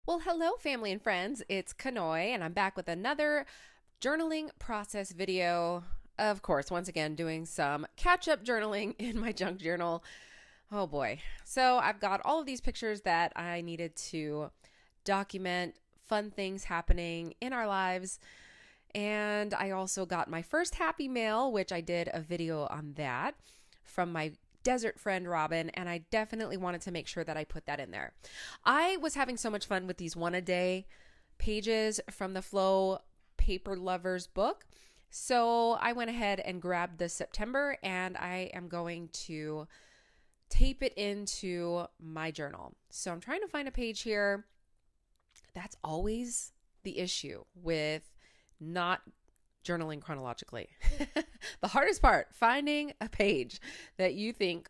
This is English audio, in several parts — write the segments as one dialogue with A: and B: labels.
A: Well, hello, family and friends. It's Kanoi, and I'm back with another journaling process video. Of course, once again, doing some catch up journaling in my junk journal. Oh boy. So, I've got all of these pictures that I needed to document fun things happening in our lives. And I also got my first happy mail, which I did a video on that from my desert friend Robin, and I definitely wanted to make sure that I put that in there. I was having so much fun with these one a day pages from the Flow Paper Lovers book. So I went ahead and grabbed the September, and I am going to tape it into my journal. So I'm trying to find a page here. That's always the issue with not journaling chronologically. The hardest part, finding a page that you think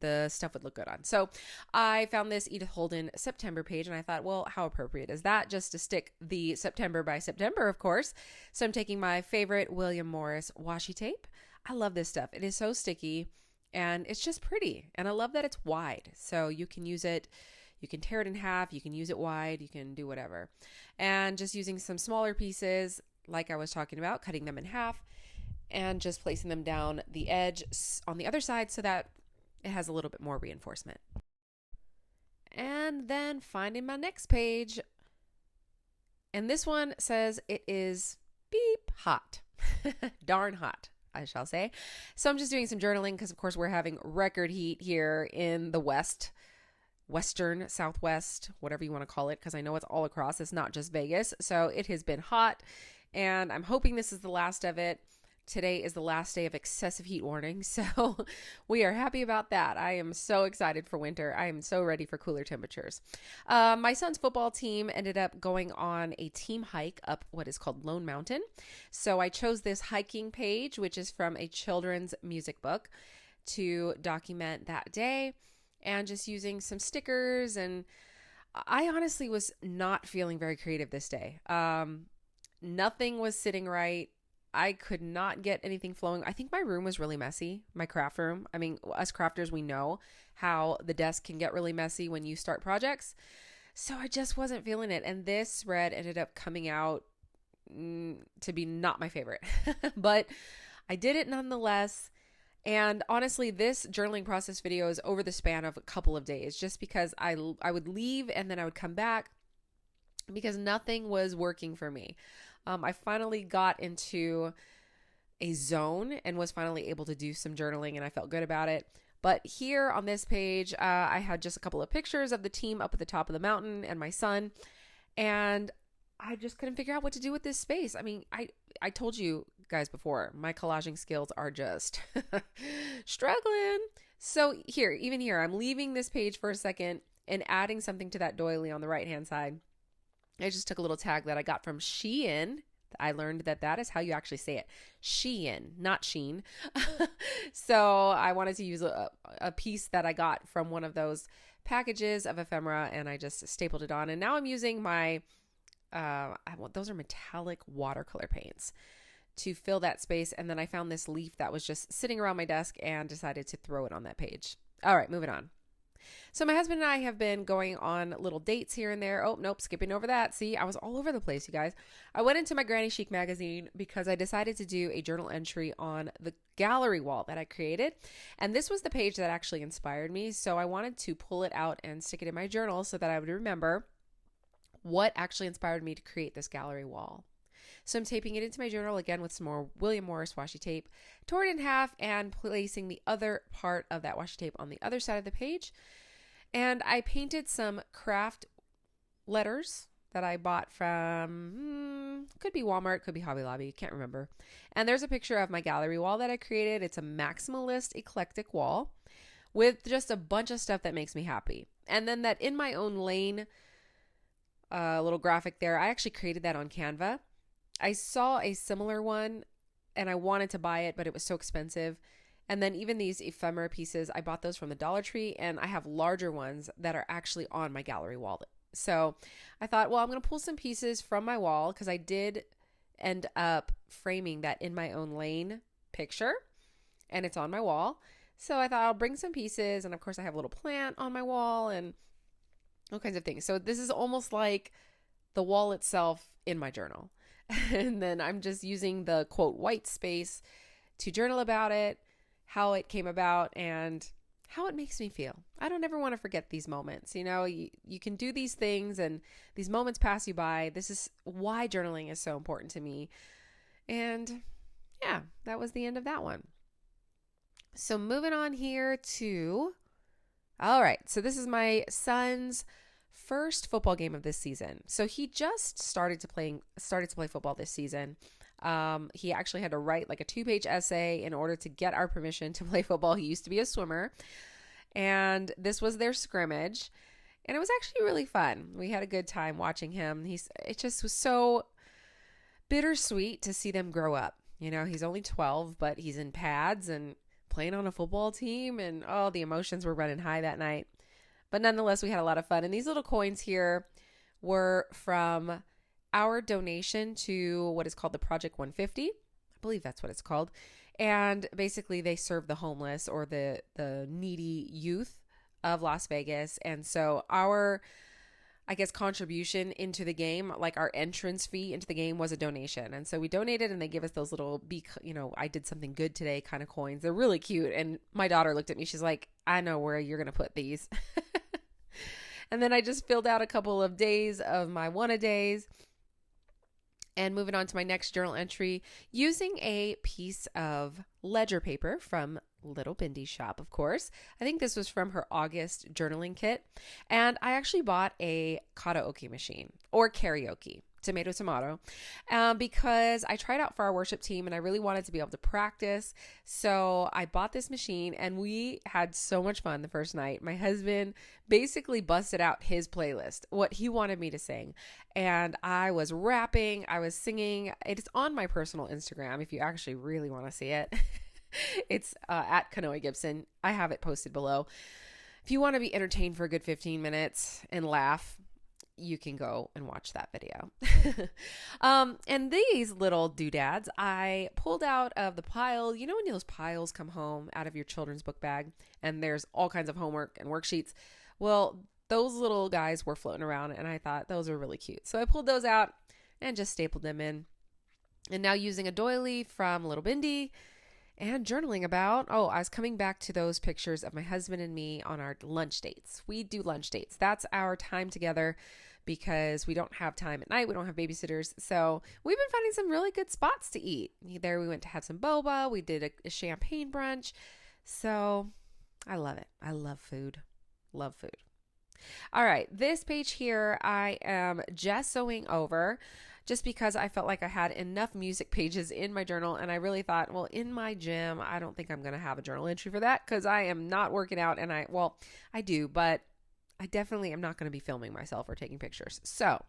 A: the stuff would look good on. So I found this Edith Holden September page, and I thought, well, how appropriate is that? Just to stick the September by September, of course. So I'm taking my favorite William Morris washi tape. I love this stuff. It is so sticky, and it's just pretty. And I love that it's wide. So you can use it, you can tear it in half, you can use it wide, you can do whatever. And just using some smaller pieces, like I was talking about, cutting them in half and just placing them down the edge on the other side so that it has a little bit more reinforcement. And then finding my next page. And this one says it is beep hot. Darn hot, I shall say. So I'm just doing some journaling because, of course, we're having record heat here in the western, southwest, whatever you want to call it, because I know it's all across. It's not just Vegas. So it has been hot, and I'm hoping this is the last of it. Today is the last day of excessive heat warning, so we are happy about that. I am so excited for winter. I am so ready for cooler temperatures. My son's football team ended up going on a team hike up what is called Lone Mountain. So I chose this hiking page, which is from a children's music book, to document that day, and just using some stickers. And I honestly was not feeling very creative this day. Nothing was sitting right. I could not get anything flowing. I think my room was really messy, my craft room. I mean, us crafters, we know how the desk can get really messy when you start projects. So I just wasn't feeling it. And this spread ended up coming out to be not my favorite. But I did it nonetheless. And honestly, this journaling process video is over the span of a couple of days, just because I would leave and then I would come back because nothing was working for me. I finally got into a zone and was finally able to do some journaling, and I felt good about it. But here on this page, I had just a couple of pictures of the team up at the top of the mountain and my son, and I just couldn't figure out what to do with this space. I mean, I told you guys before, my collaging skills are just struggling. So even here, I'm leaving this page for a second and adding something to that doily on the right-hand side. I just took a little tag that I got from Shein. I learned that that is how you actually say it. Shein, not Sheen. So I wanted to use a piece that I got from one of those packages of ephemera, and I just stapled it on. And now I'm using my, those are metallic watercolor paints to fill that space. And then I found this leaf that was just sitting around my desk and decided to throw it on that page. All right, moving on. So my husband and I have been going on little dates here and there. Oh, nope, skipping over that. See, I was all over the place, you guys. I went into my Granny Chic magazine because I decided to do a journal entry on the gallery wall that I created. And this was the page that actually inspired me. So I wanted to pull it out and stick it in my journal so that I would remember what actually inspired me to create this gallery wall. So I'm taping it into my journal again with some more William Morris washi tape, tore it in half, and placing the other part of that washi tape on the other side of the page. And I painted some craft letters that I bought from, could be Walmart, could be Hobby Lobby, can't remember. And there's a picture of my gallery wall that I created. It's a maximalist eclectic wall with just a bunch of stuff that makes me happy. And then that In My Own Lane little graphic there, I actually created that on Canva. I saw a similar one and I wanted to buy it, but it was so expensive. And then even these ephemera pieces, I bought those from the Dollar Tree, and I have larger ones that are actually on my gallery wall. So I thought, well, I'm going to pull some pieces from my wall because I did end up framing that In My Own Lane picture, and it's on my wall. So I thought I'll bring some pieces, and of course I have a little plant on my wall, and all kinds of things. So this is almost like the wall itself in my journal. And then I'm just using the quote white space to journal about it, how it came about, and how it makes me feel. I don't ever want to forget these moments. You can do these things and these moments pass you by. This is why journaling is so important to me. And yeah, that was the end of that one. So moving on here to, all right, so this is my son's first football game of this season. So he just started to play football this season. He actually had to write like a 2-page essay in order to get our permission to play football. He used to be a swimmer, and this was their scrimmage, and it was actually really fun. We had a good time watching him. It just was so bittersweet to see them grow up. He's only 12, but he's in pads and playing on a football team, and the emotions were running high that night. But nonetheless, we had a lot of fun. And these little coins here were from our donation to what is called the Project 150. I believe that's what it's called. And basically they serve the homeless or the needy youth of Las Vegas. And so our, I guess, contribution into the game, like our entrance fee into the game, was a donation. And so we donated, and they give us those little, I did something good today kind of coins. They're really cute. And my daughter looked at me. She's like, I know where you're going to put these. And then I just filled out a couple of days of my one-a-days. And moving on to my next journal entry, using a piece of ledger paper from Little Bindy's shop, of course. I think this was from her August journaling kit. And I actually bought a karaoke machine, or karaoke, tomato, because I tried out for our worship team and I really wanted to be able to practice. So I bought this machine, and we had so much fun the first night. My husband basically busted out his playlist, what he wanted me to sing. And I was rapping, I was singing. It's on my personal Instagram if you actually really want to see it. It's at Kanoe Gibson. I have it posted below. If you want to be entertained for a good 15 minutes and laugh, you can go and watch that video. And these little doodads I pulled out of the pile. When those piles come home out of your children's book bag and there's all kinds of homework and worksheets? Well, those little guys were floating around, and I thought those are really cute. So I pulled those out and just stapled them in. And now using a doily from Little Bindy and journaling about, I was coming back to those pictures of my husband and me on our lunch dates. We do lunch dates. That's our time together because we don't have time at night. We don't have babysitters. So we've been finding some really good spots to eat. There we went to have some boba. We did a champagne brunch. So I love it. I love food. Love food. All right. This page here I am gessoing over, just because I felt like I had enough music pages in my journal, and I really thought, well, in my gym, I don't think I'm going to have a journal entry for that because I am not working out, and I do, but I definitely am not going to be filming myself or taking pictures. So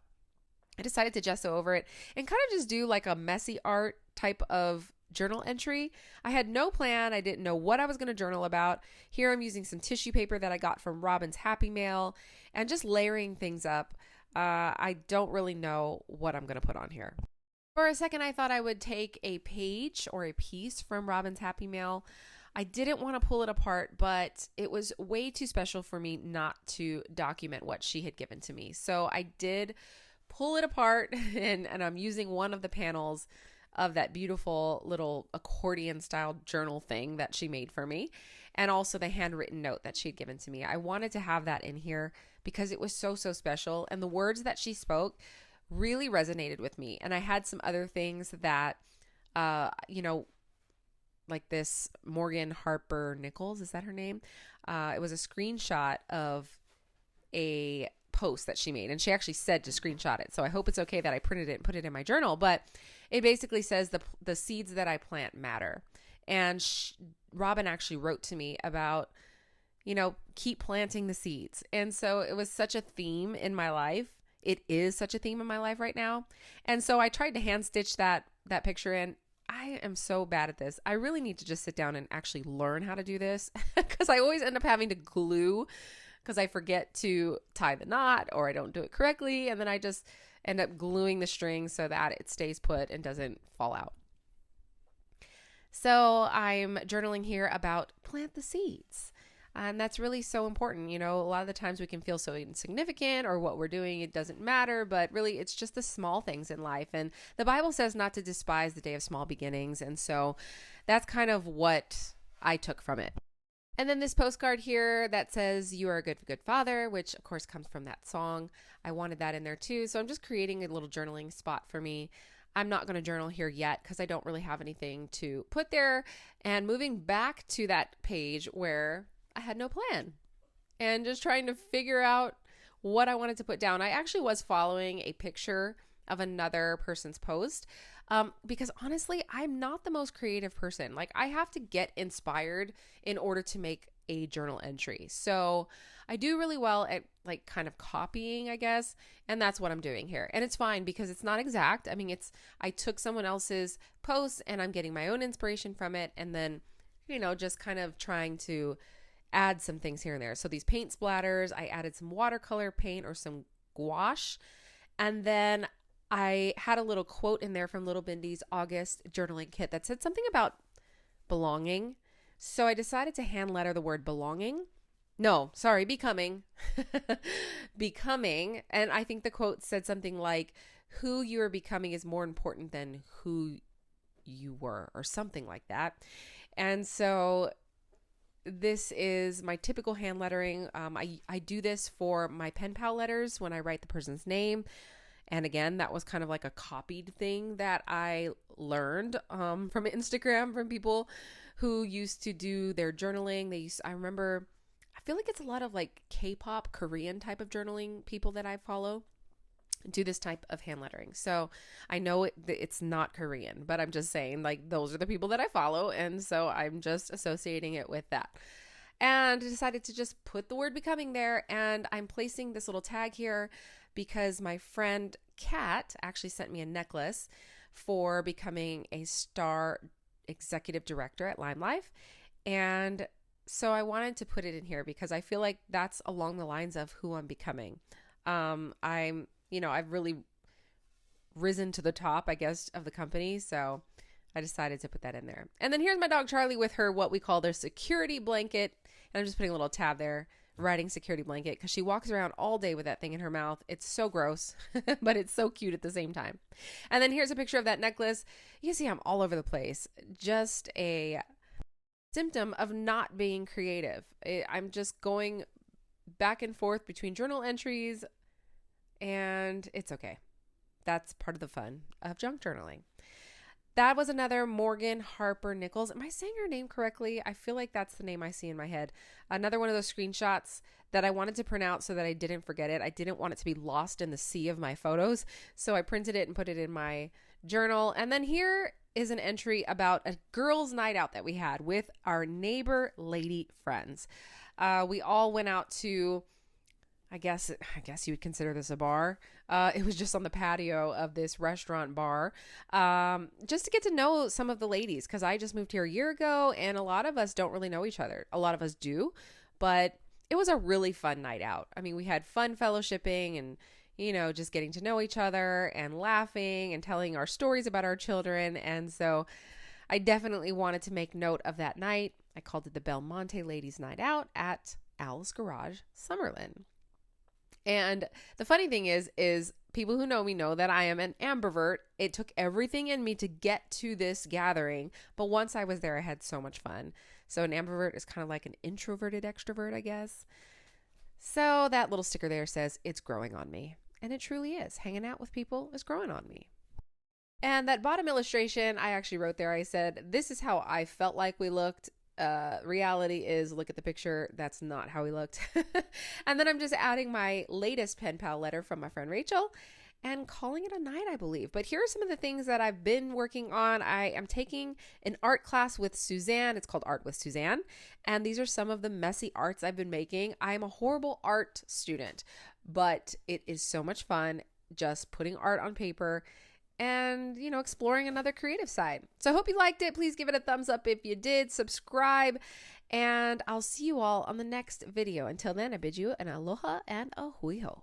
A: I decided to gesso over it and kind of just do like a messy art type of journal entry. I had no plan. I didn't know what I was going to journal about. Here I'm using some tissue paper that I got from Robin's Happy Mail and just layering things up. I don't really know what I'm going to put on here. For a second, I thought I would take a page or a piece from Robin's Happy Mail. I didn't want to pull it apart, but it was way too special for me not to document what she had given to me. So I did pull it apart, and I'm using one of the panels of that beautiful little accordion style journal thing that she made for me, and also the handwritten note that she'd given to me. I wanted to have that in here because it was so special, and the words that she spoke really resonated with me. And I had some other things that like this Morgan Harper Nichols, is that her name? It was a screenshot of a post that she made, and she actually said to screenshot it. So I hope it's okay that I printed it and put it in my journal, but it basically says the seeds that I plant matter. And Robin actually wrote to me about, keep planting the seeds. And so it was such a theme in my life. It is such a theme in my life right now. And so I tried to hand stitch that picture in. I am so bad at this. I really need to just sit down and actually learn how to do this because I always end up having to glue because I forget to tie the knot or I don't do it correctly. And then I just end up gluing the string so that it stays put and doesn't fall out. So I'm journaling here about plant the seeds. And that's really so important. You know, a lot of the times we can feel so insignificant, or what we're doing, it doesn't matter, but really it's just the small things in life. And the Bible says not to despise the day of small beginnings. And so that's kind of what I took from it. And then this postcard here that says, "You are a good, good father," which of course comes from that song. I wanted that in there too. So I'm just creating a little journaling spot for me. I'm not going to journal here yet because I don't really have anything to put there. And moving back to that page where I had no plan and just trying to figure out what I wanted to put down. I actually was following a picture of another person's post because honestly, I'm not the most creative person. Like, I have to get inspired in order to make a journal entry. So I do really well at like kind of copying, I guess. And that's what I'm doing here. And it's fine because it's not exact. I mean, I took someone else's post and I'm getting my own inspiration from it. And then, you know, just kind of trying to add some things here and there. So these paint splatters, I added some watercolor paint or some gouache. And then I had a little quote in there from Little Bindy's August journaling kit that said something about belonging. So I decided to hand letter the word belonging. No, sorry, becoming. Becoming. And I think the quote said something like, "Who you are becoming is more important than who you were," or something like that. And so this is my typical hand lettering. I do this for my pen pal letters when I write the person's name. And again, that was kind of like a copied thing that I learned from Instagram from people who used to do their journaling. I remember, I feel like it's a lot of like K-pop, Korean type of journaling people that I follow do this type of hand lettering. So I know it's not Korean, but I'm just saying, like, those are the people that I follow. And so I'm just associating it with that. And I decided to just put the word becoming there. And I'm placing this little tag here because my friend Kat actually sent me a necklace for becoming a star executive director at Lime Life. And so I wanted to put it in here because I feel like that's along the lines of who I'm becoming. I've really risen to the top, I guess, of the company. So I decided to put that in there. And then here's my dog Charlie with her, what we call their security blanket. And I'm just putting a little tab there, writing security blanket, because she walks around all day with that thing in her mouth. It's so gross, but it's so cute at the same time. And then here's a picture of that necklace. You can see I'm all over the place. Just a symptom of not being creative. I'm just going back and forth between journal entries, and it's okay. That's part of the fun of junk journaling. That was another Morgan Harper Nichols. Am I saying her name correctly? I feel like that's the name I see in my head. Another one of those screenshots that I wanted to print out so that I didn't forget it. I didn't want it to be lost in the sea of my photos. So I printed it and put it in my journal. And then here is an entry about a girls' night out that we had with our neighbor lady friends. We all went out to, I guess you would consider this a bar. It was just on the patio of this restaurant bar, just to get to know some of the ladies, because I just moved here a year ago and a lot of us don't really know each other. A lot of us do, but it was a really fun night out. I mean, we had fun fellowshipping and, just getting to know each other and laughing and telling our stories about our children. And so I definitely wanted to make note of that night. I called it the Belmonte Ladies Night Out at Al's Garage, Summerlin. And the funny thing is people who know me know that I am an ambivert. It took everything in me to get to this gathering, but once I was there, I had so much fun. So an ambivert is kind of like an introverted extrovert, I guess. So that little sticker there says, "It's growing on me." And it truly is. Hanging out with people is growing on me. And that bottom illustration, I actually wrote there, I said, "This is how I felt like we looked. Reality is, look at the picture. That's not how we looked." And then I'm just adding my latest pen pal letter from my friend Rachel and calling it a night, I believe. But here are some of the things that I've been working on. I am taking an art class with Suzanne. It's called Art with Suzanne. And these are some of the messy arts I've been making. I'm a horrible art student, but it is so much fun just putting art on paper and, exploring another creative side. So I hope you liked it. Please give it a thumbs up if you did. Subscribe, and I'll see you all on the next video. Until then, I bid you an aloha and a hui hou.